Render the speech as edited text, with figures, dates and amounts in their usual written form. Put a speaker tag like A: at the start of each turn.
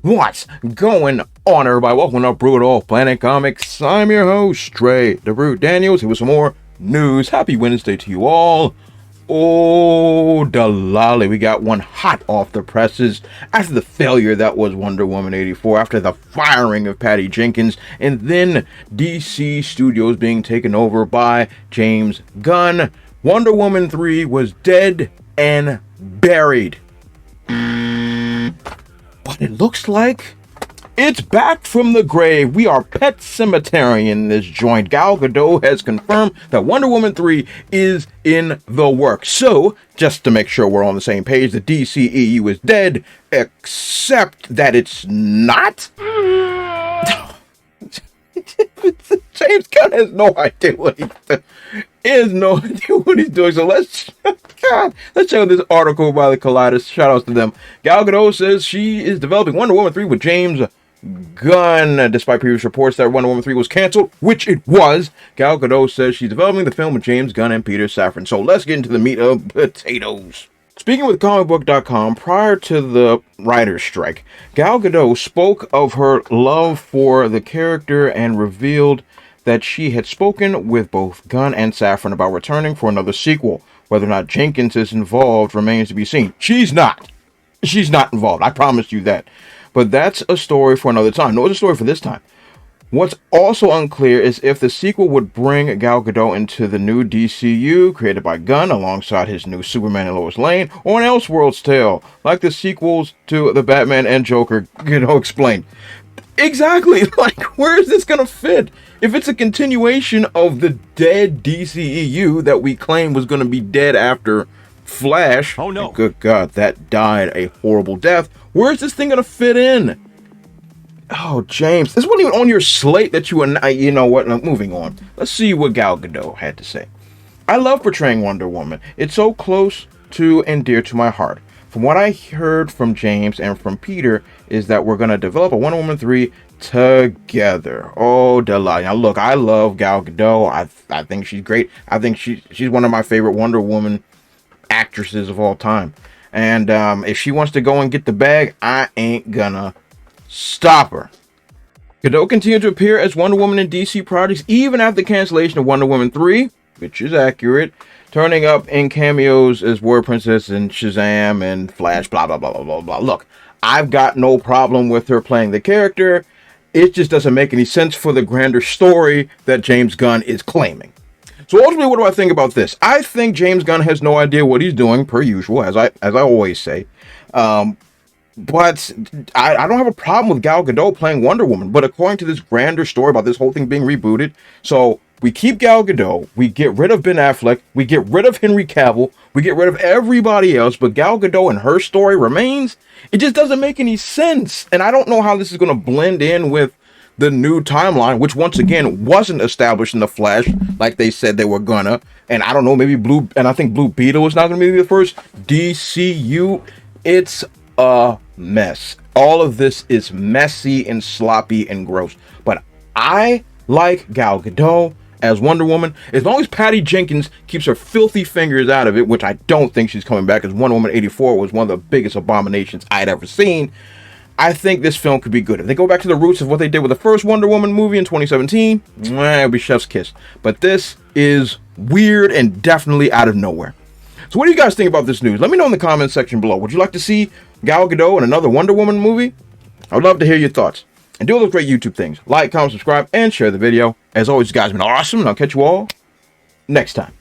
A: What's going on, everybody? Welcome to Brutal Planet Comics. I'm your host, Trey the Brute Daniels, here with some more news. Happy Wednesday to you all. Oh, Delali, we got one hot off the presses after the failure that was Wonder Woman 84, after the firing of Patty Jenkins, and then DC Studios being taken over by James Gunn. Wonder Woman 3 was dead and buried. But it looks like it's back from the grave. We are pet cemetery in this joint. Gal Gadot has confirmed that Wonder Woman 3 is in the works. So, just to make sure we're on the same page, the DCEU is dead, except that it's not. James Gunn has no idea what he's doing. He has no idea what he's doing. So let's check out this article by the Colliders. Shout outs to them. Gal Gadot says she is developing Wonder Woman 3 with James Gunn. Despite previous reports that Wonder Woman 3 was canceled, which it was, Gal Gadot says she's developing the film with James Gunn and Peter Safran. So let's get into the meat of potatoes. Speaking with comicbook.com, prior to the writer's strike, Gal Gadot spoke of her love for the character and revealed that she had spoken with both Gunn and Safran about returning for another sequel. Whether or not Jenkins is involved remains to be seen. She's not. She's not involved. I promise you that. But that's a story for another time. No, it's a story for this time. What's also unclear is if the sequel would bring Gal Gadot into the new DCU created by Gunn alongside his new Superman and Lois Lane, or an Elseworlds tale, like the sequels to the Batman and Joker, Gadot explained. Exactly, like, where is this gonna fit? If it's a continuation of the dead DCEU that we claimed was gonna be dead after Flash,
B: oh no,
A: good God, that died a horrible death, where is this thing gonna fit in? Oh, James, this wasn't even on your slate that you were, you know what, moving on. Let's see what Gal Gadot had to say. I love portraying Wonder Woman. It's so close to and dear to my heart. From what I heard from James and from Peter is that we're going to develop a Wonder Woman 3 together. Oh, delight. Now, look, I love Gal Gadot. I think she's great. I think she's one of my favorite Wonder Woman actresses of all time. And if she wants to go and get the bag, I ain't gonna stop her. Gadot continued to appear as Wonder Woman in DC projects even after the cancellation of Wonder Woman 3, which is accurate, turning up in cameos as War Princess and Shazam and Flash, blah, blah, blah, blah, blah, blah. Look, I've got no problem with her playing the character. It just doesn't make any sense for the grander story that James Gunn is claiming. So ultimately, what do I think about this? I think James Gunn has no idea what he's doing, per usual, as I always say. But I don't have a problem with Gal Gadot playing Wonder Woman. But according to this grander story about this whole thing being rebooted, so we keep Gal Gadot, we get rid of Ben Affleck, we get rid of Henry Cavill, we get rid of everybody else, but Gal Gadot and her story remains. It just doesn't make any sense. And I don't know how this is going to blend in with the new timeline, which once again wasn't established in the Flash like they said they were gonna. And I don't know, maybe I think Blue Beetle is not going to be the first DCU. It's a mess. All of this is messy and sloppy and gross. But I like Gal Gadot as Wonder Woman, as long as Patty Jenkins keeps her filthy fingers out of it, which I don't think she's coming back, because Wonder Woman 84 was one of the biggest abominations I'd ever seen. I think this film could be good. If they go back to the roots of what they did with the first Wonder Woman movie in 2017, it'll be chef's kiss. But this is weird and definitely out of nowhere. So what do you guys think about this news? Let me know in the comments section below. Would you like to see Gal Gadot in another Wonder Woman movie? I would love to hear your thoughts. And do all those great YouTube things. Like, comment, subscribe, and share the video. As always, you guys have been awesome, and I'll catch you all next time.